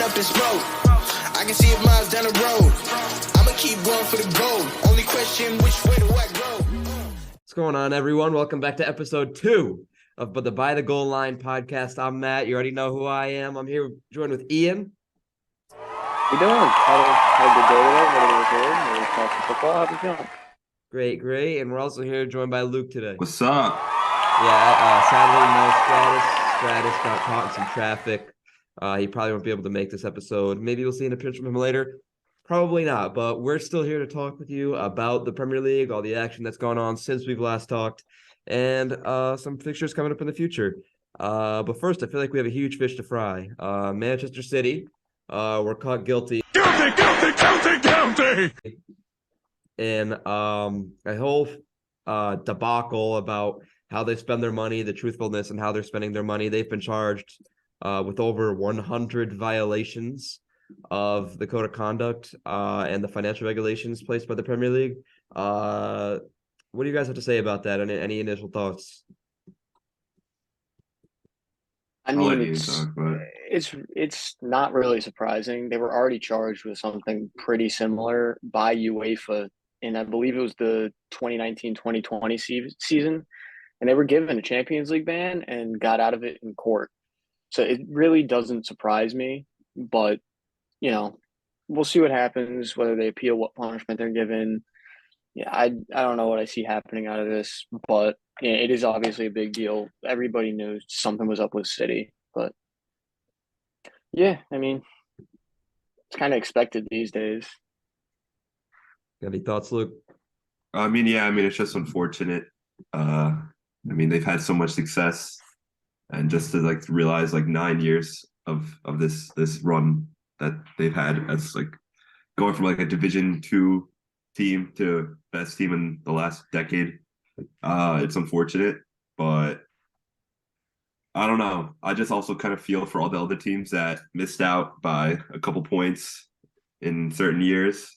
up in smoke. I can see it miles down the road. I'ma keep going for the gold. Only question, which way do I go? What's going on, everyone? Welcome back to episode 2 of the By the Goal Line podcast. I'm Matt. You already know who I am. I'm here joined with Ian. How you doing? Had a good day today. Ready to record. Ready to talk some football. How's it going? Great. And we're also here joined by Luke today. What's up? Yeah, sadly, no Stratus. Stratus got caught in some traffic. He probably won't be able to make this episode. Maybe we'll see an appearance from him later. Probably not, but we're still here to talk with you about the Premier League, all the action that's gone on since we've last talked, and some fixtures coming up in the future. But first, I feel like we have a huge fish to fry. Manchester City were caught guilty. Guilty! In a whole debacle about how they spend their money, the truthfulness, and how they're spending their money. They've been charged with over 100 violations of the code of conduct and the financial regulations placed by the Premier League. What do you guys have to say about that? Any initial thoughts? I mean, it's not really surprising. They were already charged with something pretty similar by UEFA, and I believe it was the 2019-2020 season, and they were given a Champions League ban and got out of it in court. So it really doesn't surprise me, but you know, we'll see what happens, whether they appeal what punishment they're given. Yeah, I don't know what I see happening out of this, but yeah, it is obviously a big deal. Everybody knew something was up with City, but yeah, I mean, it's kind of expected these days. Got any thoughts, Luke? It's just unfortunate. They've had so much success, and just to realize 9 years of this run that they've had as going from a Division 2 team to best team in the last decade. It's unfortunate, but I don't know. I just also kind of feel for all the other teams that missed out by a couple points in certain years.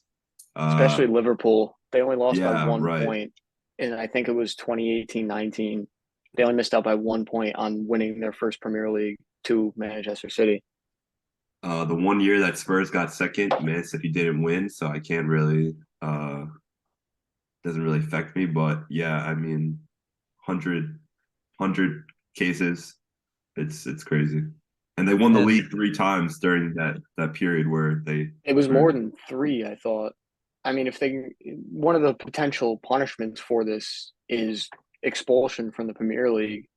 Especially Liverpool. They only lost by 1 right. point, and I think it was 2018-19. They only missed out by 1 point on winning their first Premier League to Manchester City. The 1 year that Spurs got second, Man City didn't win, so I can't really doesn't really affect me. But yeah, 100 cases, it's crazy. And they won the league 3 times during that period where it was more than 3, I thought. I mean, one of the potential punishments for this is expulsion from the Premier League,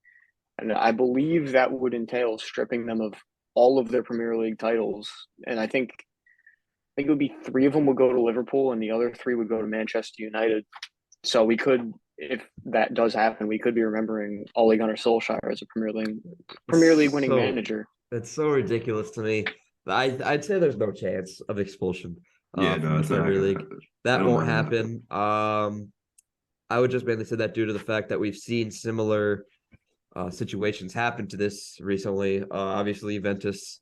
and I believe that would entail stripping them of all of their Premier League titles. And I think it would be 3 of them would go to Liverpool and the other 3 would go to Manchester United. So we could, if that does happen, we could be remembering Ole Gunnar Solskjaer as a Premier League winning manager. That's so ridiculous to me. I'd say there's no chance of expulsion. From the Premier League. That won't happen. I would just mainly say that due to the fact that we've seen similar situations happen to this recently. Obviously, Juventus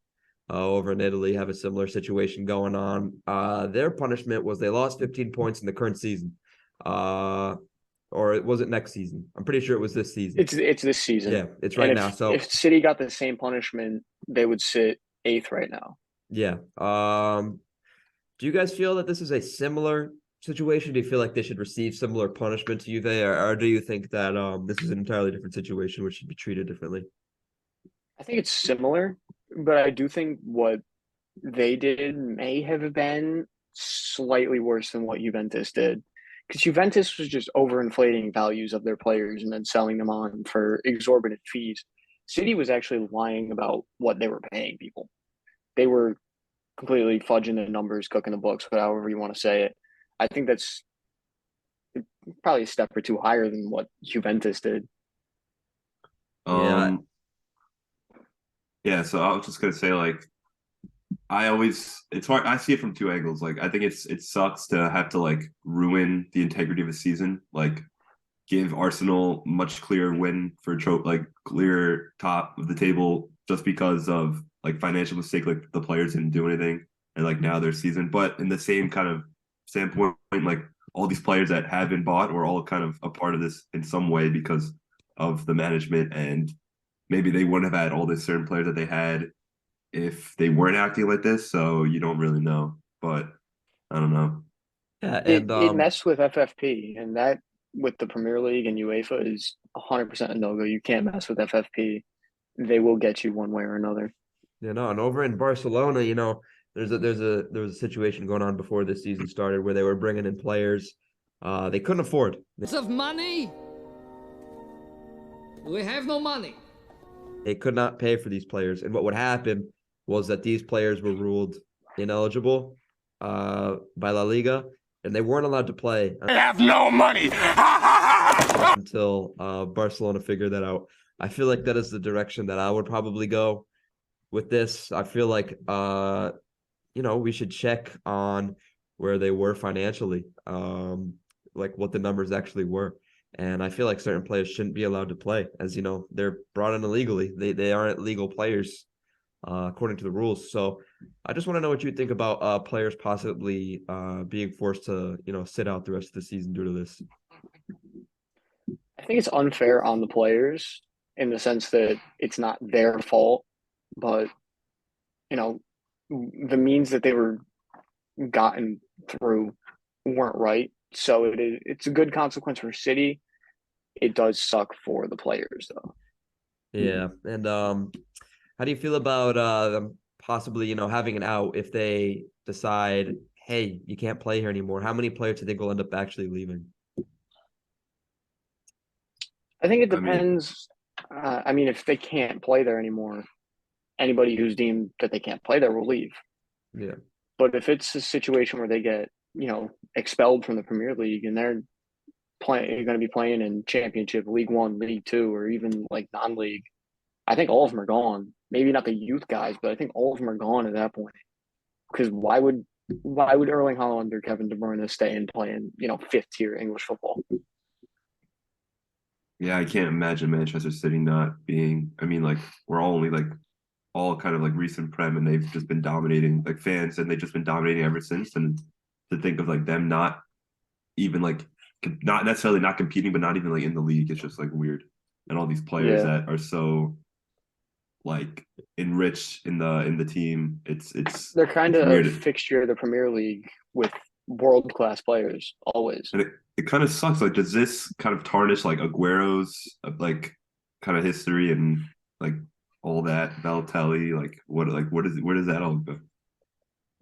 over in Italy have a similar situation going on. Their punishment was they lost 15 points in the current season. Or was it next season? I'm pretty sure it was this season. It's this season. Yeah, it's right now. So if City got the same punishment, they would sit 8th right now. Yeah. Do you guys feel that this is a similar situation? Do you feel like they should receive similar punishment to Juve, or do you think that this is an entirely different situation which should be treated differently? I think it's similar, but I do think what they did may have been slightly worse than what Juventus did. Because Juventus was just overinflating values of their players and then selling them on for exorbitant fees. City was actually lying about what they were paying people. They were completely fudging the numbers, cooking the books, however you want to say it. I think that's probably a step or 2 higher than what Juventus did. So I was just gonna say, it's hard. I see it from 2 angles. I think it sucks to have to ruin the integrity of a season. Give Arsenal much clearer win for clear top of the table just because of financial mistake. The players didn't do anything, and now their season. But in the same kind of standpoint, all these players that have been bought were all kind of a part of this in some way because of the management, and maybe they wouldn't have had all the certain players that they had if they weren't acting like this. So you don't really know, but I don't know. Yeah, and It messed with FFP, and that with the Premier League and UEFA is 100% a no-go. You can't mess with FFP. They will get you one way or another. and over in Barcelona, there was a situation going on before this season started where they were bringing in players they couldn't afford. Of money, we have no money. They could not pay for these players, and what would happen was that these players were ruled ineligible by La Liga, and they weren't allowed to play. I have no money. Until Barcelona figured that out. I feel like that is the direction that I would probably go with this. I feel like we should check on where they were financially, like what the numbers actually were. And I feel like certain players shouldn't be allowed to play, as they're brought in illegally. They aren't legal players according to the rules. So I just want to know what you think about players possibly being forced to sit out the rest of the season due to this. I think it's unfair on the players in the sense that it's not their fault, but the means that they were gotten through weren't right. So it's a good consequence for City. It does suck for the players though. Yeah, and how do you feel about them possibly having an out if they decide, hey, you can't play here anymore? How many players do you think will end up actually leaving? I think it depends. If they can't play there anymore, anybody who's deemed that they can't play there will leave. Yeah. But if it's a situation where they get, expelled from the Premier League and they're going to be playing in Championship, League One, League Two, or even like non-league, I think all of them are gone. Maybe not the youth guys, but I think all of them are gone at that point. Because why would Erling Haaland or Kevin De Bruyne stay and play in, fifth tier English football? Yeah, I can't imagine Manchester City not being. I mean, like we're all only like all kind of like recent Prem, and they've just been dominating like fans, and they've just been dominating ever since. And to think of like them not even like not necessarily not competing, but not even like in the league, it's just like weird. And all these players that are so like enriched in the team, they're kind of a fixture of the Premier League with world class players always. And it kind of sucks. Like, does this kind of tarnish like Aguero's like kind of history and like all that Balotelli? Like, where does that all go?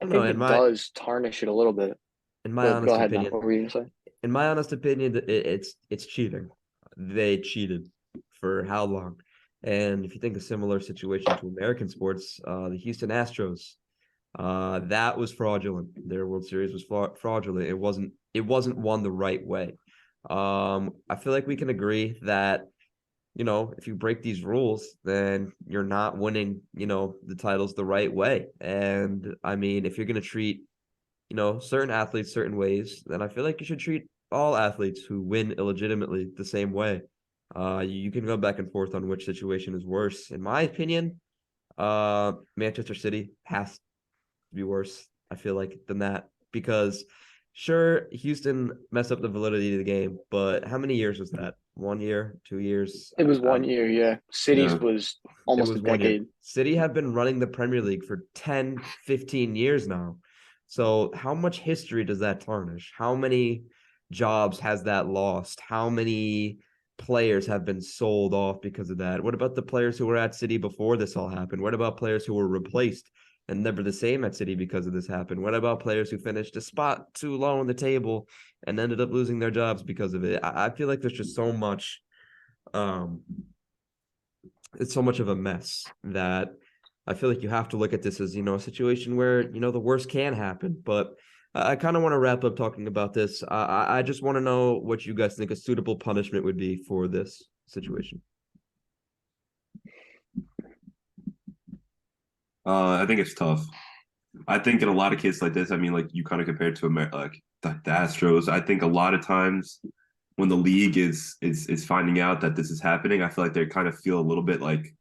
I think it does tarnish it a little bit. In my honest opinion, what were you gonna say? In my honest opinion, it's cheating. They cheated for how long? And if you think a similar situation to American sports, the Houston Astros, that was fraudulent. Their World Series was fraudulent. It wasn't won the right way. I feel like we can agree that if you break these rules, then you're not winning the titles the right way. And I mean, if you're going to treat certain athletes certain ways, then I feel like you should treat all athletes who win illegitimately the same way. You can go back and forth on which situation is worse. In my opinion, Manchester City has to be worse, I feel like, than that. Because sure, Houston messed up the validity of the game, but how many years was that? 1 year, 2 years? It was 1 year, yeah. City's was almost a decade. City have been running the Premier League for 10, 15 years now. So how much history does that tarnish? How many jobs has that lost? How many players have been sold off because of that? What about the players who were at City before this all happened? What about players who were replaced and never the same at City because of this happened? What about players who finished a spot too low on the table and ended up losing their jobs because of it? I feel like there's just so much it's so much of a mess that I feel like you have to look at this as, a situation where, the worst can happen. But I kind of want to wrap up talking about this. I just want to know what you guys think a suitable punishment would be for this situation. I think it's tough. I think in a lot of cases like this, I mean, like you kind of compare it to like the Astros. I think a lot of times when the league is finding out that this is happening, I feel like they kind of feel a little bit like,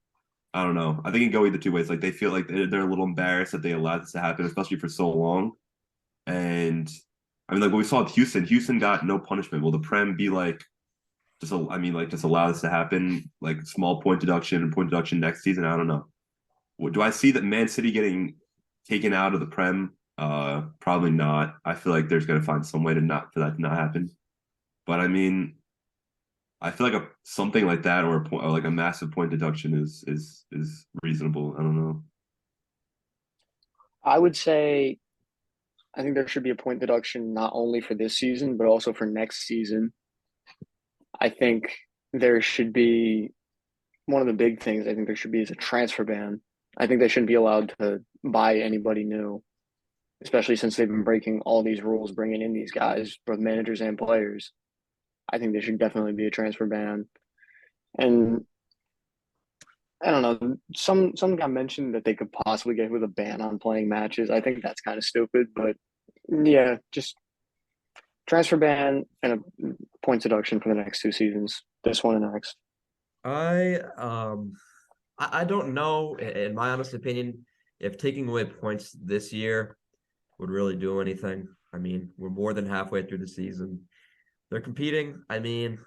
I don't know. I think it can go either two ways. Like they feel like they're a little embarrassed that they allowed this to happen, especially for so long. And I mean, like what we saw with Houston got no punishment. Will the Prem be like, just allow this to happen, like small point deduction and point deduction next season? I don't know. Do I see that Man City getting taken out of the Prem? Probably not. I feel like there's going to find some way for that to not happen. But I mean, I feel like something like that or like a massive point deduction is reasonable. I don't know. I would say I think there should be a point deduction not only for this season but also for next season. I think there should be one of the big things I think there should be is a transfer ban. I think they shouldn't be allowed to buy anybody new, especially since they've been breaking all these rules, bringing in these guys, both managers and players. I think there should definitely be a transfer ban. And I don't know. Some got mentioned that they could possibly get with a ban on playing matches. I think that's kind of stupid, but yeah, just transfer ban and a point deduction for the next two seasons. This one and next. I don't know, in my honest opinion, if taking away points this year would really do anything. I mean, we're more than halfway through the season. They're competing. I mean,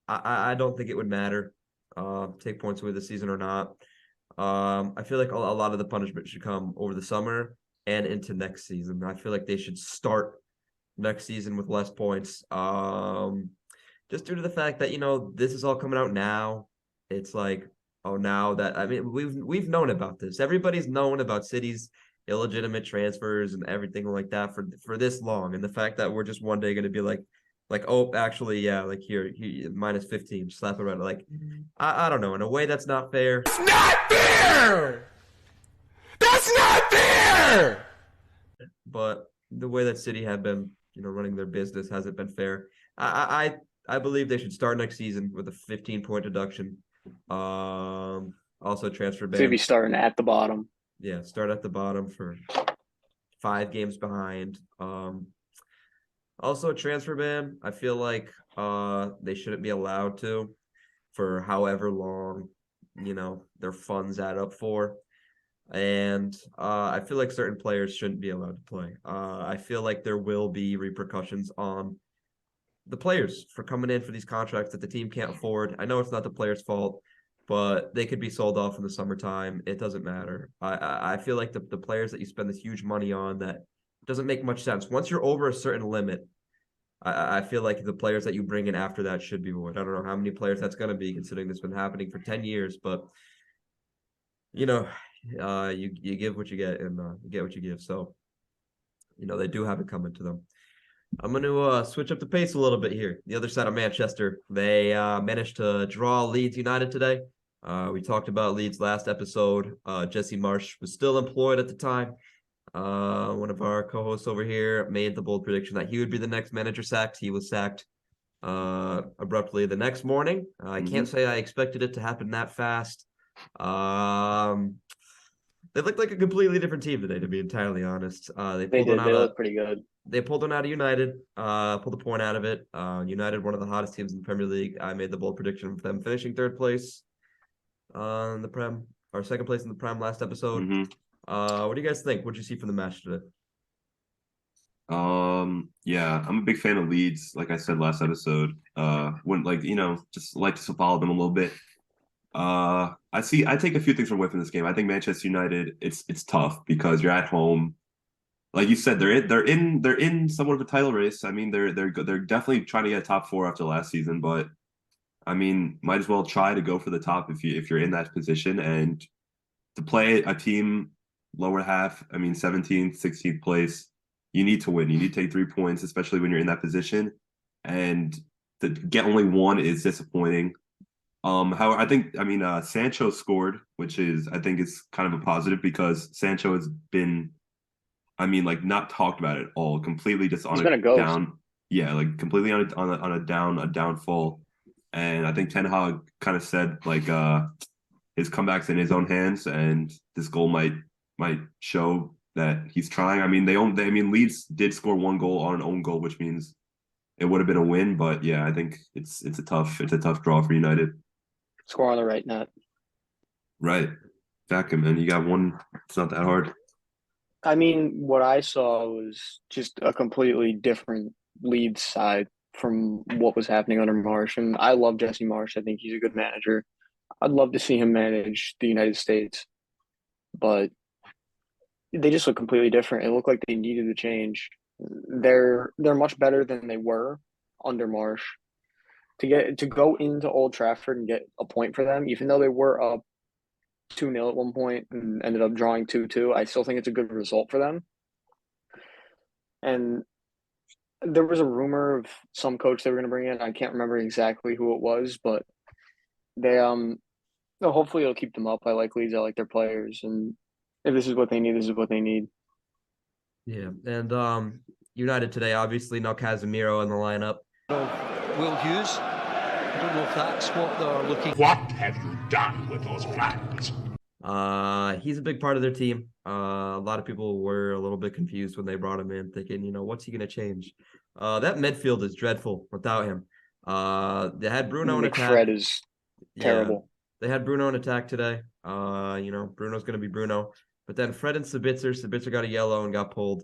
I don't think it would matter, take points away this season or not. I feel like a lot of the punishment should come over the summer and into next season. I feel like they should start next season with less points. Just due to the fact that, this is all coming out now. It's like, oh, now that I mean, we've known about this. Everybody's known about City's illegitimate transfers and everything like that for this long. And the fact that we're just one day going to be like, oh, actually, yeah, like here minus 15, slap it right. Like, I don't know. In a way, that's not fair. It's not fair! That's not fair! But the way that City have been, running their business hasn't been fair. I believe they should start next season with a 15-point deduction. Also transfer ban. So you'd be starting at the bottom. Yeah, start at the bottom for 5 games behind. Also a transfer ban. I feel like they shouldn't be allowed to for however long, their funds add up for. And I feel like certain players shouldn't be allowed to play. I feel like there will be repercussions on the players for coming in for these contracts that the team can't afford. I know it's not the players' fault, but they could be sold off in the summertime. It doesn't matter. I feel like the players that you spend this huge money on, that doesn't make much sense. Once you're over a certain limit, I feel like the players that you bring in after that should be void. I don't know how many players that's going to be, considering this has been happening for 10 years, but you give what you get, and you get what you give. So, they do have it coming to them. I'm going to switch up the pace a little bit here. The other side of Manchester, they managed to draw Leeds United today. We talked about Leeds last episode. Jesse Marsch was still employed at the time. One of our co-hosts over here made the bold prediction that he would be the next manager sacked. He was sacked abruptly the next morning. I can't say I expected it to happen that fast. They looked like a completely different team today, to be entirely honest. They look pretty good. They pulled one out of United, pulled a point out of it. United, one of the hottest teams in the Premier League. I made the bold prediction of them finishing third place in the Prem, or second place in the Prem last episode. What do you guys think? What did you see from the match today? Yeah, I'm a big fan of Leeds. Like I said last episode, just like to follow them a little bit. I take a few things from away from this game. I think Manchester United, it's tough because you're at home. Like you said, they're in somewhat of a title race. I mean, they're definitely trying to get top 4 after last season, but I mean, might as well try to go for the top if you're in that position, and to play a team lower half. I mean, 17th, 16th place, you need to win. You need to take 3 points, especially when you're in that position, and to get only 1 is disappointing. However, Sancho scored, which I think is kind of a positive because Sancho has been, not talked about at all. Completely just on a down, yeah, like completely on a downfall. And I think Ten Hag kind of said his comeback's in his own hands, and this goal might show that he's trying. I mean, Leeds did score 1 goal on an own goal, which means it would have been a win. But yeah, I think it's a tough draw for United. Score on the right net. Right. Exactly, man. You got 1. It's not that hard. I mean, what I saw was just a completely different Leeds side from what was happening under Marsch. And I love Jesse Marsch. I think he's a good manager. I'd love to see him manage the United States. but they just look completely different. It looked like they needed to change. They're much better than they were under Marsh. To go into Old Trafford and get a point for them, even though they were up 2-0 at one point and ended up drawing 2-2, I still think it's a good result for them. And there was a rumor of some coach they were going to bring in. I can't remember exactly who it was, but they hopefully it'll keep them up. I like Leeds. I like their players, and if this is what they need, this is what they need. Yeah, and United today, obviously, no Casemiro in the lineup. Will Hughes. I don't know if that's what they're looking. What have you done with those plans? He's a big part of their team. A lot of people were a little bit confused when they brought him in, thinking, what's he going to change? That midfield is dreadful without him. They had Bruno in attack. Fred is terrible. Yeah, they had Bruno in attack today. Bruno's going to be Bruno. But then Fred and Sabitzer got a yellow and got pulled.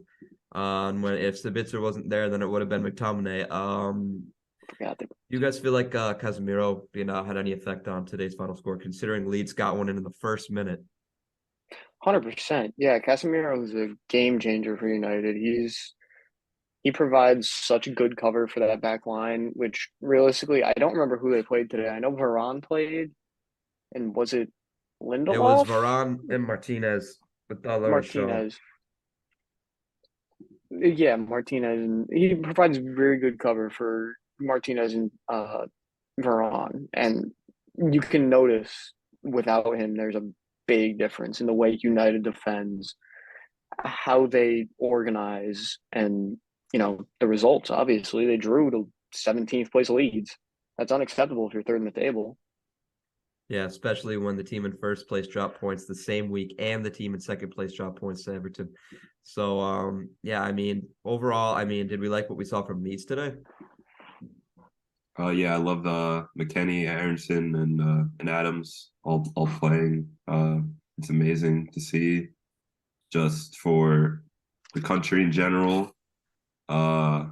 And if Sabitzer wasn't there, then it would have been McTominay. Do you guys feel like Casemiro had any effect on today's final score, considering Leeds got one in the first minute? 100%. Yeah, Casemiro is a game changer for United. He provides such good cover for that back line, which realistically, I don't remember who they played today. I know Varane played, and was it Lindelof? It was Varane and Martinez with Martinez. Yeah, Martinez, and he provides very good cover for Martinez and Varane, and you can notice without him, there's a big difference in the way United defends, how they organize, and the results. Obviously, they drew to 17th place Leeds. That's unacceptable if you're third in the table. Yeah, especially when the team in first place dropped points the same week and the team in second place dropped points to Everton. So, overall, did we like what we saw from Leeds today? Yeah, I love McKennie, Aronson, and Adams all playing. It's amazing to see, just for the country in general. Wilfred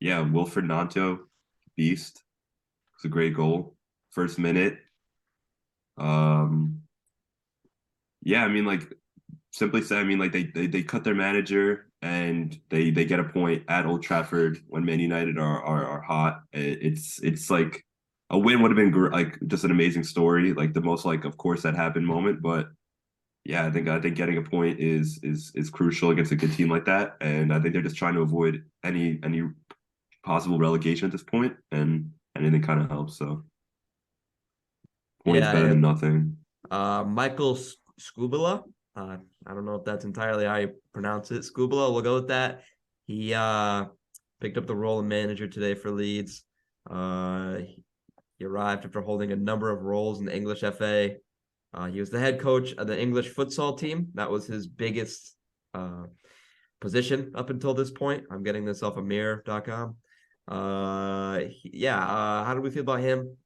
Nanto, beast. It's a great goal. First minute. Simply said, they cut their manager and they get a point at Old Trafford when Man United are hot. It's like a win would have been like just an amazing story, like the most of course that happened moment. But yeah, I think getting a point is crucial against a good team like that, and I think they're just trying to avoid any possible relegation at this point, and anything kind of helps. So points better than nothing. Michael Skubala. I don't know if that's entirely how you pronounce it. Skubala, we'll go with that. He picked up the role of manager today for Leeds. He arrived after holding a number of roles in the English FA. He was the head coach of the English futsal team. That was his biggest position up until this point. I'm getting this off of mirror.com. How do we feel about him?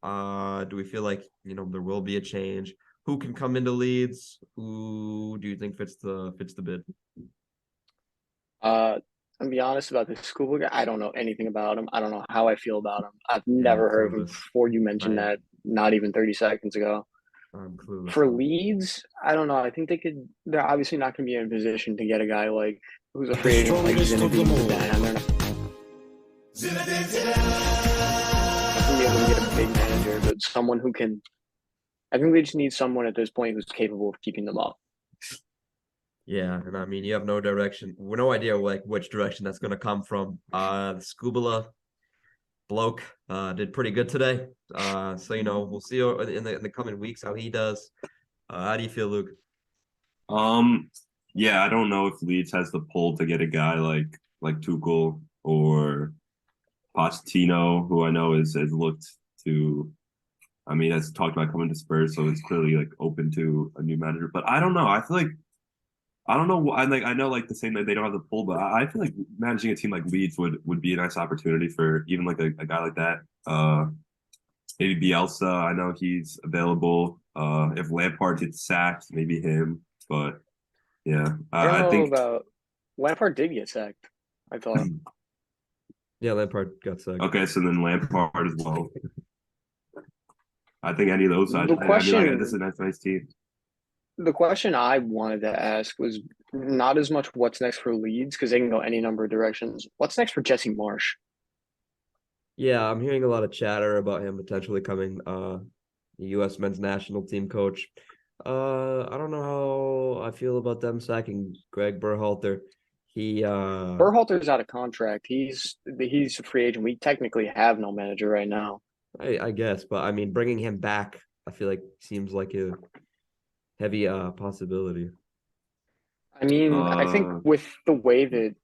Do we feel like, there will be a change? Who can come into Leeds? Who do you think fits the bid? I'll be honest about this school guy. I don't know anything about him. I don't know how I feel about him. I've never heard of him before you mentioned that, not even 30 seconds ago. I'm clueless. For Leeds, I don't know. I think they're obviously not going to be in a position to get a guy who's a free agent like Zinedine Zidane. They're not going to be able to get a big manager, but someone who can. I think they just need someone at this point who's capable of keeping them up. Yeah, and you have no direction. We're no idea which direction that's going to come from. The Skubala bloke did pretty good today. We'll see in the coming weeks how he does. How do you feel, Luke? I don't know if Leeds has the pull to get a guy like Tuchel or Pochettino, who I know has looked to. Has talked about coming to Spurs, so it's clearly open to a new manager. But I don't know. I feel I don't know. I know the same that they don't have the pull, but I feel like managing a team like Leeds would be a nice opportunity for even a guy like that. Maybe Bielsa. I know he's available. If Lampard gets sacked, maybe him. But yeah, I think about Lampard did get sacked. I thought. Yeah, Lampard got sacked. Okay, so then Lampard as well. I think any of those. This is a nice team. The question I wanted to ask was not as much what's next for Leeds because they can go any number of directions. What's next for Jesse Marsh? Yeah, I'm hearing a lot of chatter about him potentially coming the US men's national team coach. I don't know how I feel about them sacking Greg Berhalter. He Berhalter's out of contract. He's a free agent. We technically have no manager right now. I guess, but I mean bringing him back, I feel like seems like a heavy possibility. I mean, I think with the way that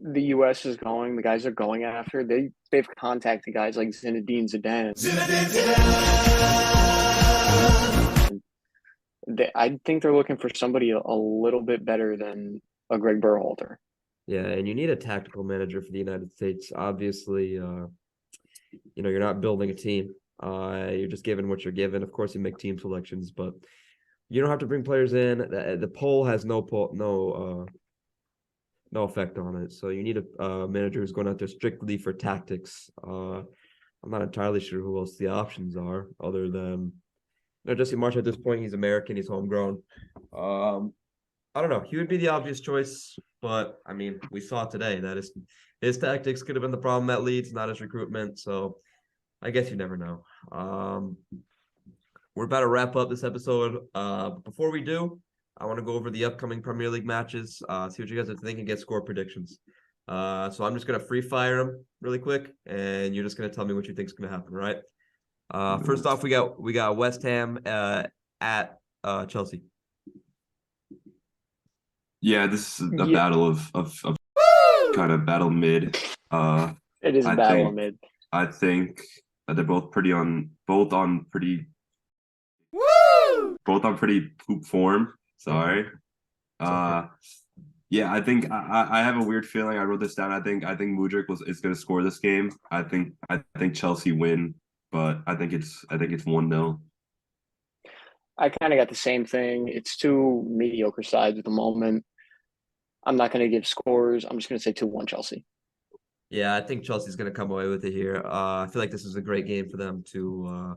the US is going, the guys are going after, they've contacted guys like Zinedine Zidane. I think they're looking for somebody a little bit better than a Greg Berhalter. Yeah, and you need a tactical manager for the United States. Obviously, you're not building a team. You're just given what you're given. Of course, you make team selections, but you don't have to bring players in. The poll has no effect on it. So you need a manager who's going out there strictly for tactics. I'm not entirely sure who else the options are other than Jesse Marsh. At this point, he's American. He's homegrown. I don't know. He would be the obvious choice, but I mean, we saw today that his tactics could have been the problem at Leeds, not his recruitment. So I guess you never know. We're about to wrap up this episode. Before we do, I want to go over the upcoming Premier League matches, see what you guys are thinking, get score predictions. So I'm just gonna free fire them really quick, and you're just gonna tell me what you think is gonna happen, right? First off, we got West Ham at Chelsea. Yeah, this is a battle of kind of battle mid. It is a battle mid. I think they're both on pretty poop form. Sorry. Yeah, I think I have a weird feeling. I wrote this down. I think Mudryk is going to score this game. I think Chelsea win, but I think it's 1-0. I kind of got the same thing. It's two mediocre sides at the moment. I'm not going to give scores. I'm just going to say 2-1 Chelsea. Yeah, I think Chelsea's going to come away with it here. I feel like this is a great game for them to,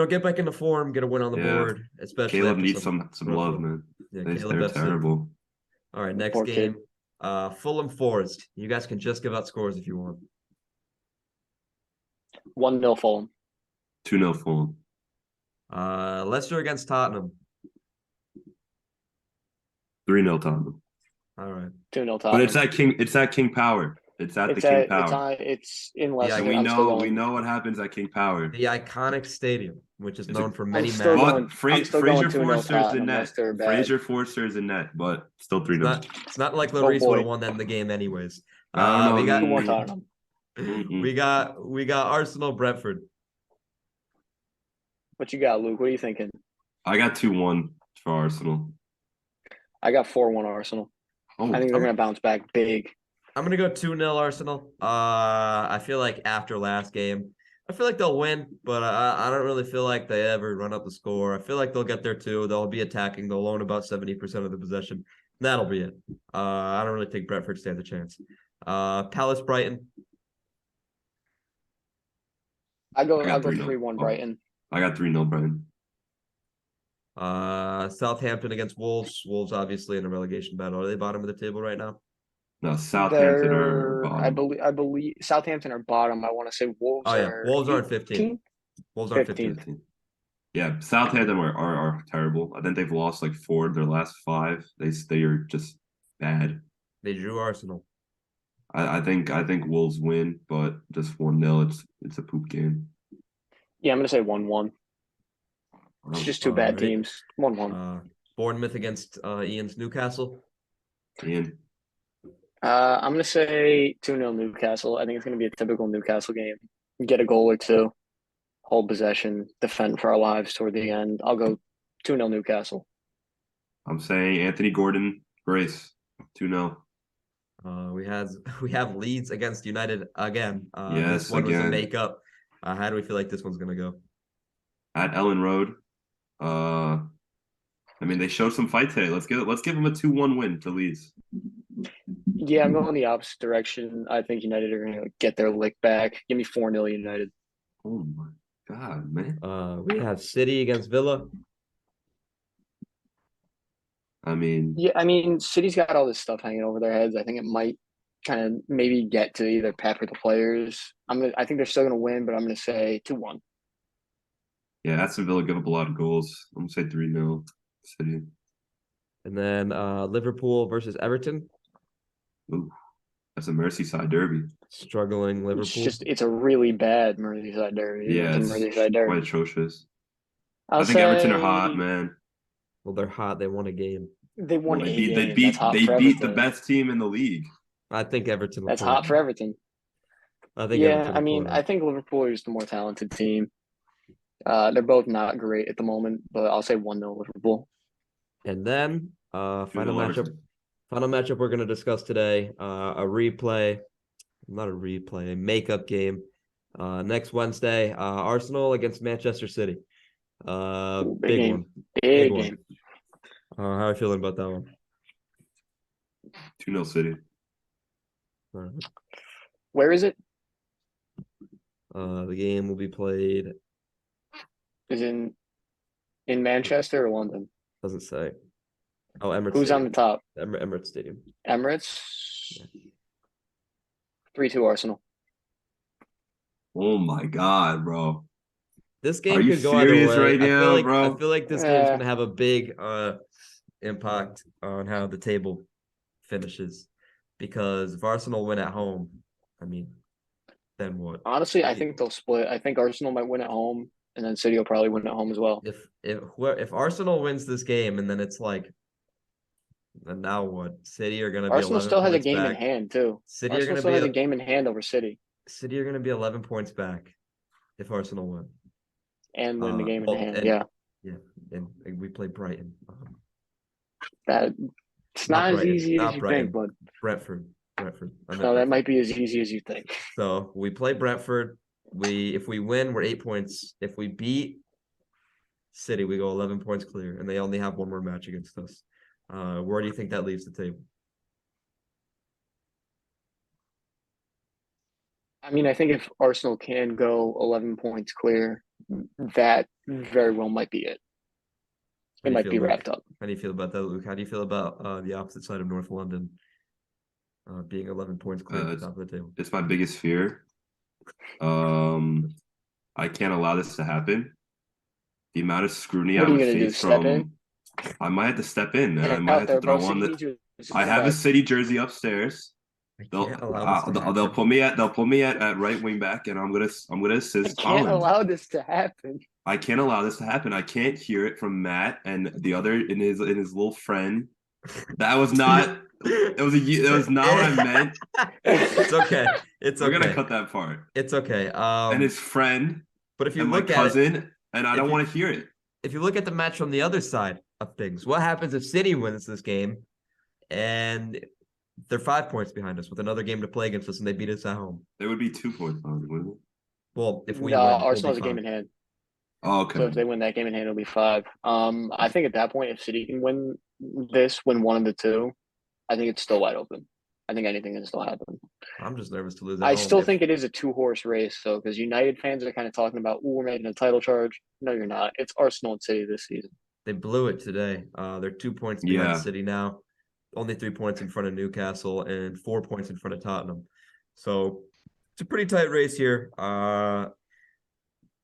get back into form, get a win on the board. Especially Caleb needs some love, man. Yeah, they're terrible. All right, next game. Fulham Forest. You guys can just give out scores if you want. 1-0 Fulham. 2-0 Fulham. Leicester against Tottenham. 3-0 Tottenham. All right. 2-0 Tottenham. But it's at King Power. It's at the King Power. It's in Leicester. Yeah, we know what happens at King Power. The iconic stadium, which is known for many matches. But Fraser Forster's in net. Fraser Forster's in net, but still 3-0. It's not like Lloris would have won that in the game anyways. We got Arsenal Brentford. What you got, Luke? What are you thinking? I got 2-1 for Arsenal. I got 4-1 Arsenal. I think they're going to bounce back big. I'm going to go 2-0 Arsenal. I feel like after last game, I feel like they'll win, but I don't really feel like they ever run up the score. I feel like they'll get there too. They'll be attacking. They'll own about 70% of the possession. That'll be it. I don't really think Brentford stands a chance. Palace Brighton. I'll go 3-1 Brighton. I got 3-0 Brighton. Southampton against Wolves. Wolves obviously in a relegation battle. Are they bottom of the table right now? No, Southampton are bottom. I believe Southampton are bottom. I want to say Wolves are. Wolves are 15. Wolves are 15. Yeah, Southampton are terrible. I think they've lost like 4 of their last 5. They are just bad. They drew Arsenal. I think Wolves win, but just 1-0. It's a poop game. Yeah, I'm gonna say 1-1. It's just two bad teams. 1-1. Bournemouth against Ian's Newcastle. Ian. I'm going to say 2-0 Newcastle. I think it's going to be a typical Newcastle game. Get a goal or two, hold possession, defend for our lives toward the end. I'll go 2-0 Newcastle. I'm saying Anthony Gordon, brace, 2-0. We have Leeds against United again. Yes, this one again. Was a makeup. How do we feel like this one's going to go? At Ellen Road. I mean, they showed some fight today. Let's give them a 2-1 win to Leeds. Yeah, I'm going the opposite direction. I think United are going to get their lick back. Give me 4-0 United. Oh my God, man. We have City against Villa. I mean, Yeah, I mean, City's got all this stuff hanging over their heads. I think it might kind of maybe get to either pepper the players. I think they're still gonna win, but I'm gonna say 2-1. yeah, Aston Villa give up a lot of goals. I'm gonna say 3-0 City. And then Liverpool versus Everton. Ooh, that's a Merseyside derby. Struggling Liverpool. It's a really bad Merseyside derby. Yeah, It's a it's Merseyside derby. quite atrocious. I'll I think Everton are say hot, man. Well, they're hot. They won a game. They Well, won a game. That's hot they for beat the Everton. best team in the league. I think Everton will That's pull hot it. for Everton. I think Yeah, Everton I will mean, pull it I out. think Liverpool is the more talented team. They're both not great at the moment, but I'll say 1-0 Liverpool. And then final 2-0 matchup. Everton. Final matchup we're going to discuss today. A replay, not a replay, a makeup game. Next Wednesday, Arsenal against Manchester City. Ooh, big Big game. one. Big one. game. How are you feeling about that one? 2-0 City. Where is it? The game will be played. Is in Manchester or London? Doesn't say. Oh, Emirates. Who's Stadium. on the top? Emirates Stadium. Emirates. 3-2 Arsenal. Oh my God, bro. This Are game you could go either serious way. right I feel now, like bro? I feel like this game's gonna have a big impact on how the table finishes. Because if Arsenal win at home, I mean, then what? Honestly, I think they'll split. I think Arsenal might win at home, and then City will probably win at home as well. If Arsenal wins this game and then it's like, and now what? City are gonna be Arsenal 11 still has a points game back. in hand too. City are Arsenal gonna still be has a game in hand over City City are gonna be 11 points back if Arsenal win. and win the game in Well, hand. and- Yeah, Yeah, and we play Brighton. that it's Not not as Brighton, easy as not you Brighton. think, but Brentford. I meant no, that Brentford. might be as easy as you think. So we play Brentford. If we win, we're 8 points. If we beat City, we go 11 points clear, and they only have one more match against us. Where do you think that leaves the table? I mean, I think if Arsenal can go 11 points clear, that very well might be it. How do It you might feel, be Luke? wrapped up. How do you feel about that, Luke? How do you feel about the opposite side of North London being 11 points clear at the top of the table? It's my biggest fear. I can't allow this to happen. The amount of scrutiny What I are you would gonna do, face step from in? I might have to step in, man. I Get might out have there, to throw bro. on City the needs you. I have a City jersey upstairs. I They'll can't allow this to happen. they'll put me at right wing back, and I'm gonna I assist can't Holland. allow this to happen. I can't allow this to happen. I can't hear it from Matt and the other in his little friend. That was not. It was not what I meant. It's okay. It's We're okay. gonna cut that part. It's okay. And his friend But if you and my look at it, cousin, and I if don't you- want to hear it. if you look at the match from the other side of things, what happens if City wins this game and they're 5 points behind us with another game to play against us and they beat us at home? There would be 2 points on it, wouldn't it? Well, if we No, win, we'll Arsenal has be a game fine. in hand. Oh, okay. So if they win that game in hand, it'll be 5. I think at that point, if City can win one of the two, I think it's still wide open. I think anything can still happen. I'm just nervous to lose at I home. still think it is a 2-horse race, though, because United fans are kind of talking about, "Ooh, we're making a title charge." No, you're not. It's Arsenal and City this season. they blew it today. They're 2 points behind Yeah. City now, only 3 points in front of Newcastle and 4 points in front of Tottenham. So it's a pretty tight race here.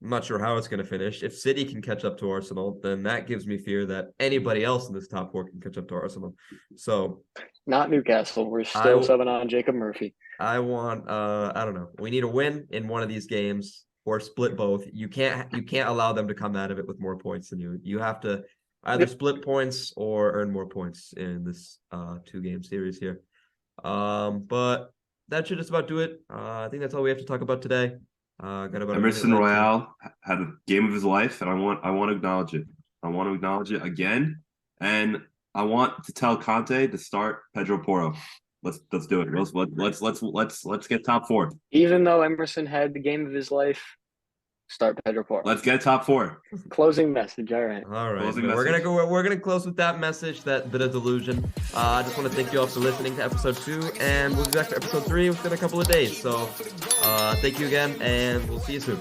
I'm not sure how it's going to finish. If City can catch up to Arsenal, then that gives me fear that anybody else in this top 4 can catch up to Arsenal. So Not Newcastle. We're still I- 7 on Jacob Murphy. I want I don't know. We need a win in one of these games or split both. You can't allow them to come out of it with more points than you. You have to either split points or earn more points in this 2-game series here. But that should just about do it. I think that's all we have to talk about today. Got about Emerson a minute left. Royale had a game of his life, and I want to acknowledge it. I want to acknowledge it again, and I want to tell Conte to start Pedro Porro. Let's do it. Let's get top 4. Even though Emerson had the game of his life, start Pedro Porro. Let's get top 4. Closing message. All right. All right, Closing we're gonna message. go. We're gonna close with that message, that bit of delusion. I just want to thank you all for listening to episode 2, and we'll be back for episode 3 within a couple of days. So, thank you again, and we'll see you soon.